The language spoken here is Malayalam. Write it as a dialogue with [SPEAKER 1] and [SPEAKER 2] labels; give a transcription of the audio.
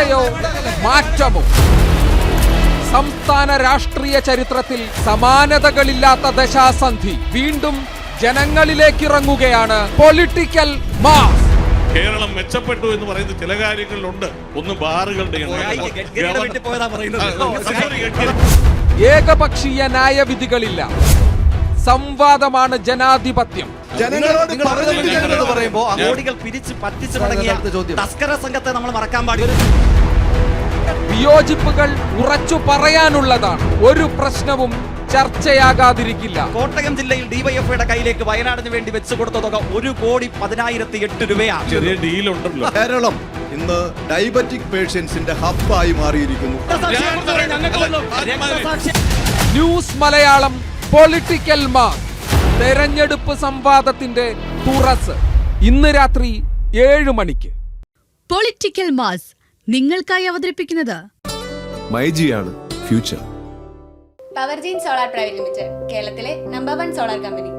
[SPEAKER 1] ചർച്ചയോ മാറ്റമോ? സംസ്ഥാന രാഷ്ട്രീയ ചരിത്രത്തിൽ സമാനതകളില്ലാത്ത ദശാസന്ധി വീണ്ടും ജനങ്ങളിലേക്കിറങ്ങുകയാണ്. Political mass.
[SPEAKER 2] കേരളം മെച്ചപ്പെട്ടു എന്ന് പറയുന്ന ചില കാര്യങ്ങളിലുണ്ട്. ഒന്ന് ബാറുകളുടെ
[SPEAKER 1] ഏകപക്ഷീയ ന്യായവിധികളില്ല. സംവാദമാണ് ജനാധിപത്യം. വിയോജിപ്പുകൾ ഉറച്ചു പറയാനുള്ളതാണ്. ഒരു പ്രശ്നവും ചർച്ചയാകാതിരിക്കില്ല.
[SPEAKER 3] കോട്ടയം ജില്ലയിൽ ഡിവൈഎഫ്ഐയുടെ കയ്യിലേക്ക് വയനാടിന് വേണ്ടി വെച്ചു കൊടുത്ത തുക 1,10,08 രൂപയാണ്.
[SPEAKER 2] ചെറിയ ഡീലുണ്ടല്ലോ.
[SPEAKER 4] കേരളം ഇന്ന് ഡയബറ്റിക് പേഷ്യൻസിന്റെ ഹബ്ബായി മാറിയിരിക്കുന്നു.
[SPEAKER 1] ന്യൂസ് മലയാളം പൊളിറ്റിക്കൽ മാസ് തെരഞ്ഞെടുപ്പ് സംവാദത്തിന്റെ തുറസ് ഇന്ന് രാത്രി 7 മണിക്ക്.
[SPEAKER 5] പൊളിറ്റിക്കൽ മാസ് നിങ്ങൾക്കായി അവതരിപ്പിക്കുന്നത്
[SPEAKER 6] മൈജിയാണ് ഫ്യൂച്ചർ.
[SPEAKER 7] പവർജീൻ സോളാർ പ്രൈവറ്റ് ലിമിറ്റഡ്, കേരളത്തിലെ നമ്പർ 1 സോളാർ കമ്പനി.